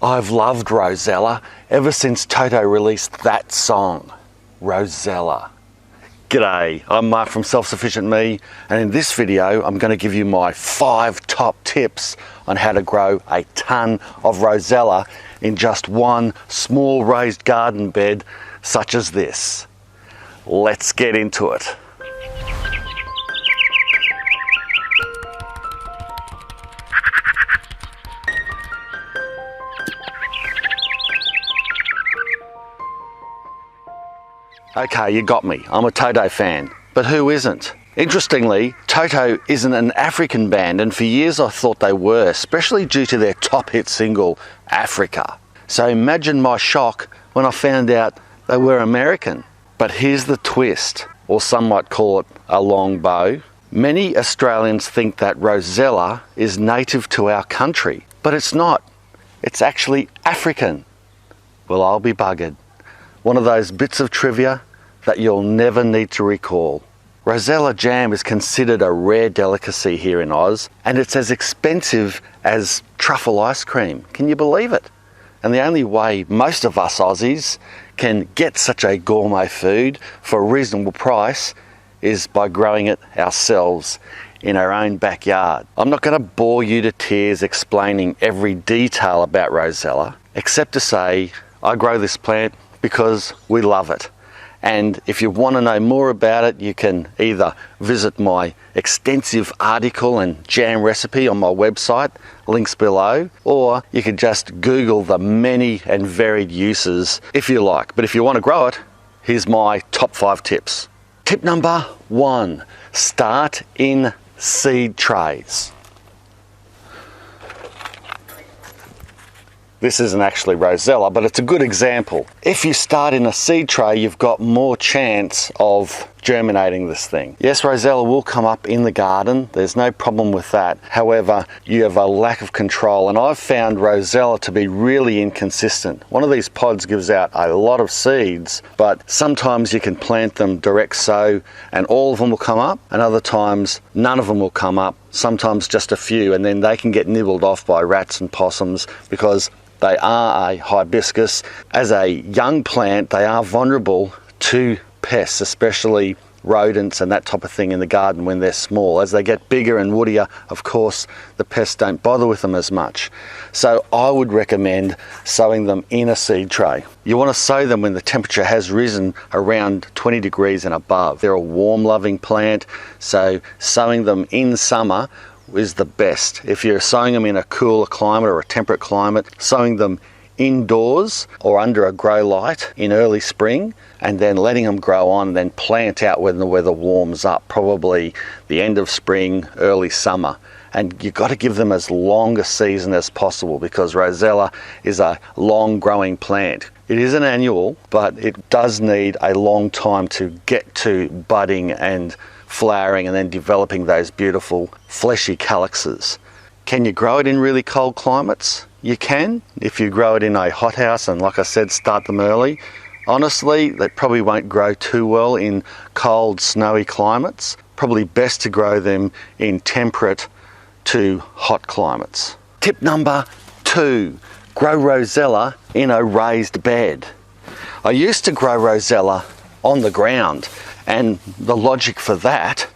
I've loved Rosella ever since Toto released that song, Rosella. G'day, I'm Mark from Self-Sufficient Me, and in this video I'm going to give you my 5 top tips on how to grow a ton of Rosella in just one small raised garden bed such as this. Let's get into it. Okay, you got me. I'm a Toto fan. But who isn't? Interestingly, Toto isn't an African band, and for years I thought they were, especially due to their top hit single, Africa. So imagine my shock when I found out they were American. But here's the twist, or some might call it a long bow. Many Australians think that Rosella is native to our country, but it's not. It's actually African. Well, I'll be buggered. One of those bits of trivia that you'll never need to recall. Rosella jam is considered a rare delicacy here in Oz, and it's as expensive as truffle ice cream. Can you believe it? And the only way most of us Aussies can get such a gourmet food for a reasonable price is by growing it ourselves in our own backyard. I'm not going to bore you to tears explaining every detail about Rosella, except to say I grow this plant because we love it. And if you want to know more about it, you can either visit my extensive article and jam recipe on my website, links below, or you can just Google the many and varied uses if you like. But if you want to grow it, here's my top 5 tips. Tip number 1, start in seed trays. This isn't actually Rosella, but it's a good example. If you start in a seed tray, you've got more chance of germinating this thing. Yes, Rosella will come up in the garden. There's no problem with that. However, you have a lack of control, and I've found Rosella to be really inconsistent. One of these pods gives out a lot of seeds, but sometimes you can plant them direct sow and all of them will come up, and other times none of them will come up, sometimes just a few, and then they can get nibbled off by rats and possums because they are a hibiscus. As a young plant, they are vulnerable to pests, especially rodents and that type of thing in the garden when they're small. As they get bigger and woodier, of course, the pests don't bother with them as much. So I would recommend sowing them in a seed tray. You want to sow them when the temperature has risen around 20 degrees and above. They're a warm-loving plant, so sowing them in summer is the best. If you're sowing them in a cooler climate or a temperate climate, sowing them indoors or under a grow light in early spring, and then letting them grow on and then plant out when the weather warms up, probably the end of spring, early summer. And you've got to give them as long a season as possible because Rosella is a long growing plant. It is an annual, but it does need a long time to get to budding and flowering and then developing those beautiful fleshy calyxes. Can you grow it in really cold climates? You can. If you grow it in a hothouse and, like I said, start them early. Honestly, they probably won't grow too well in cold, snowy climates. Probably best to grow them in temperate to hot climates. Tip number 2, grow Rosella in a raised bed. I used to grow Rosella on the ground, and the logic for that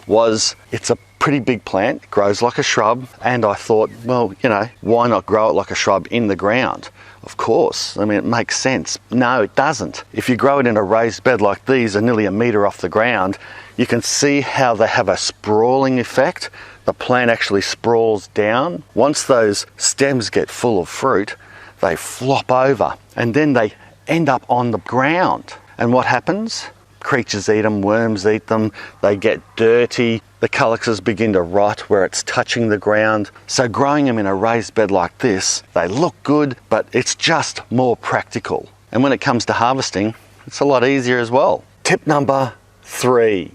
was it's a pretty big plant, it grows like a shrub, and I thought, well, you know, why not grow it like a shrub in the ground? Of course, I mean, it makes sense. No, it doesn't. If you grow it in a raised bed like these, are nearly a metre off the ground, you can see how they have a sprawling effect. The plant actually sprawls down. Once those stems get full of fruit, they flop over, and then they end up on the ground. And what happens? Creatures eat them, worms eat them, they get dirty, the calyxes begin to rot where it's touching the ground. So growing them in a raised bed like this, they look good, but it's just more practical. And when it comes to harvesting, it's a lot easier as well. Tip number 3,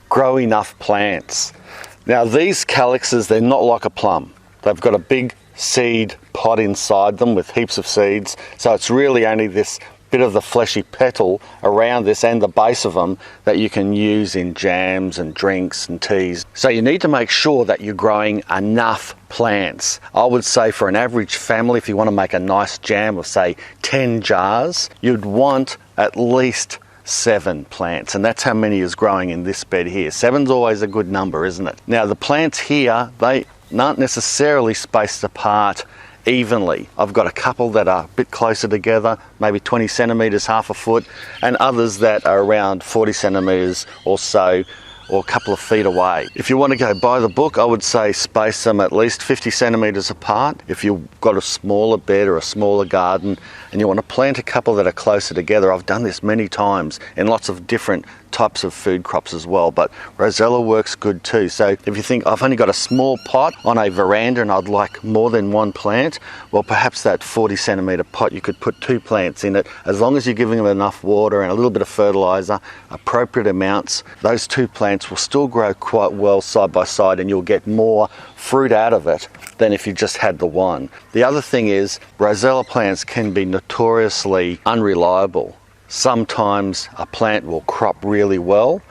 grow enough plants. Now these calyxes, they're not like a plum. They've got a big seed pod inside them with heaps of seeds, so it's really only this bit of the fleshy petal around this and the base of them that you can use in jams and drinks and teas. So you need to make sure that you're growing enough plants. I would say for an average family, if you want to make a nice jam of say 10 jars, you'd want at least 7 plants, and that's how many is growing in this bed here. 7's always a good number, isn't it? Now the plants here, they aren't necessarily spaced apart evenly. I've got a couple that are a bit closer together, maybe 20 centimetres, half a foot, and others that are around 40 centimetres or so, or a couple of feet away. If you want to go by the book, I would say space them at least 50 centimetres apart. If you've got a smaller bed or a smaller garden and you want to plant a couple that are closer together, I've done this many times in lots of different types of food crops as well, but Rosella works good too. So if you think I've only got a small pot on a veranda and I'd like more than 1 plant, well perhaps that 40 centimetre pot you could put 2 plants in it. As long as you're giving them enough water and a little bit of fertiliser, appropriate amounts, those 2 plants will still grow quite well side by side and you'll get more fruit out of it than if you just had the one. The other thing is Rosella plants can be notoriously unreliable. Sometimes a plant will crop really well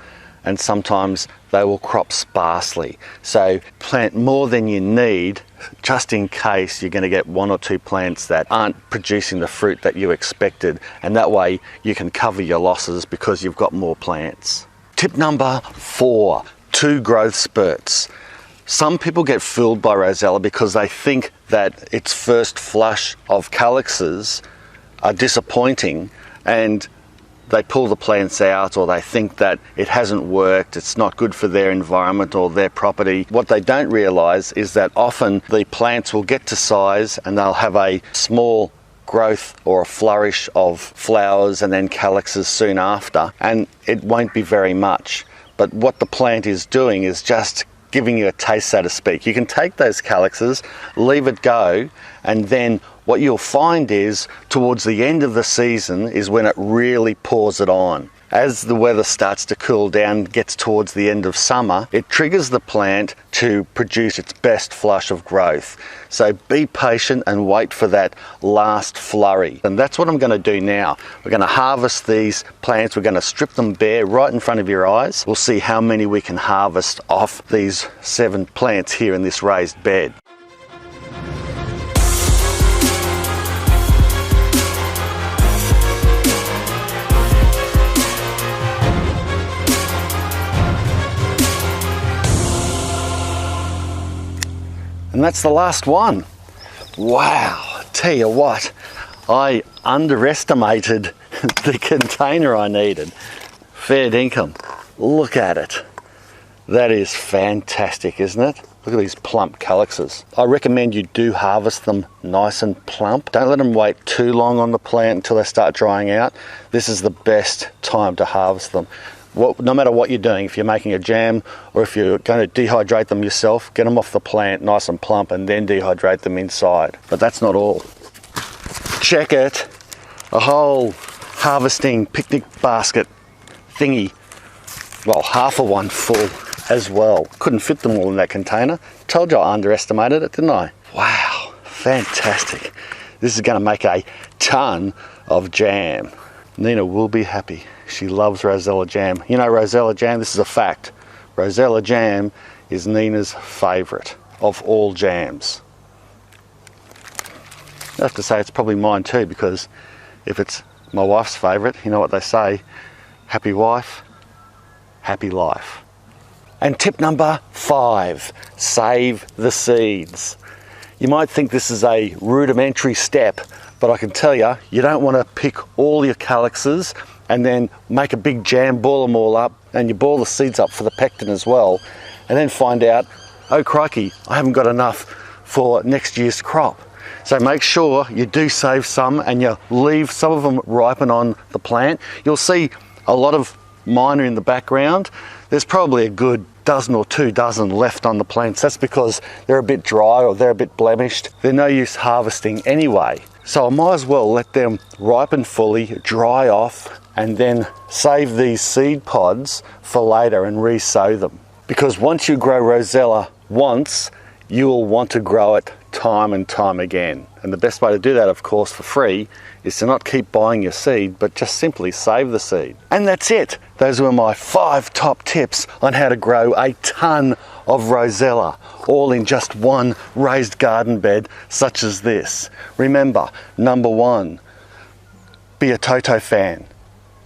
and sometimes they will crop sparsely. So plant more than you need just in case you're going to get 1 or 2 plants that aren't producing the fruit that you expected, and that way you can cover your losses because you've got more plants. Tip number 4, 2 growth spurts. Some people get fooled by Rosella because they think that its first flush of calyxes are disappointing and they pull the plants out, or they think that it hasn't worked, it's not good for their environment or their property. What they don't realise is that often the plants will get to size and they'll have a small growth or a flourish of flowers and then calyxes soon after, and it won't be very much. But what the plant is doing is just giving you a taste, so to speak. You can take those calyxes, leave it go, and then what you'll find is towards the end of the season is when it really pours it on. As the weather starts to cool down, gets towards the end of summer, it triggers the plant to produce its best flush of growth. So be patient and wait for that last flurry. And that's what I'm going to do now. We're going to harvest these plants. We're going to strip them bare right in front of your eyes. We'll see how many we can harvest off these 7 plants here in this raised bed. And that's the last one. Wow, tell you what, I underestimated the container I needed. Fair dinkum, look at it. That is fantastic, isn't it? Look at these plump calyxes. I recommend you do harvest them nice and plump. Don't let them wait too long on the plant until they start drying out. This is the best time to harvest them. No matter what you're doing, if you're making a jam or if you're going to dehydrate them yourself, get them off the plant nice and plump and then dehydrate them inside. But that's not all. Check it, a whole harvesting picnic basket thingy. Well, half of one full as well. Couldn't fit them all in that container. Told you I underestimated it, didn't I? Wow, fantastic. This is going to make a ton of jam. Nina will be happy. She loves Rosella jam. You know, Rosella jam, this is a fact. Rosella jam is Nina's favourite of all jams. I have to say it's probably mine too, because if it's my wife's favourite, you know what they say, happy wife, happy life. And tip number 5, save the seeds. You might think this is a rudimentary step, but I can tell you, you don't want to pick all your calyxes and then make a big jam, boil them all up, and you boil the seeds up for the pectin as well, and then find out, oh crikey, I haven't got enough for next year's crop. So make sure you do save some and you leave some of them ripen on the plant. You'll see a lot of mine are in the background. There's probably a good dozen or 2 dozen left on the plants. That's because they're a bit dry or they're a bit blemished. They're no use harvesting anyway. So I might as well let them ripen fully, dry off, and then save these seed pods for later and re-sow them. Because once you grow Rosella once, you will want to grow it time and time again. And the best way to do that, of course, for free, is to not keep buying your seed, but just simply save the seed. And that's it. Those were my 5 top tips on how to grow a ton of rosella, all in just one raised garden bed such as this. Remember, number 1, be a Toto fan.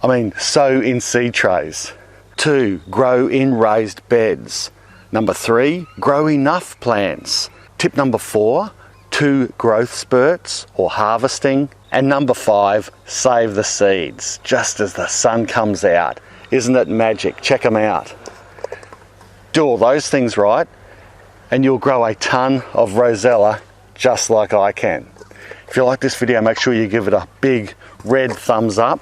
I mean, sow in seed trays. 2, grow in raised beds. Number 3, grow enough plants. Tip number 4, 2 growth spurts or harvesting. And number 5, save the seeds just as the sun comes out. Isn't it magic? Check them out. Do all those things right and you'll grow a ton of rosella just like I can. If you like this video, make sure you give it a big red thumbs up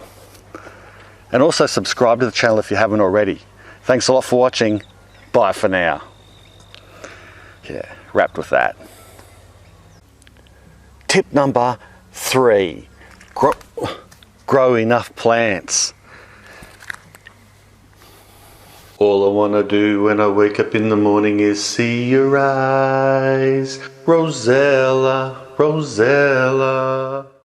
and also subscribe to the channel if you haven't already. Thanks a lot for watching. Bye for now. Yeah, wrapped with that. Tip number 3, grow enough plants. All I want to do when I wake up in the morning is see your eyes. Rosella, Rosella.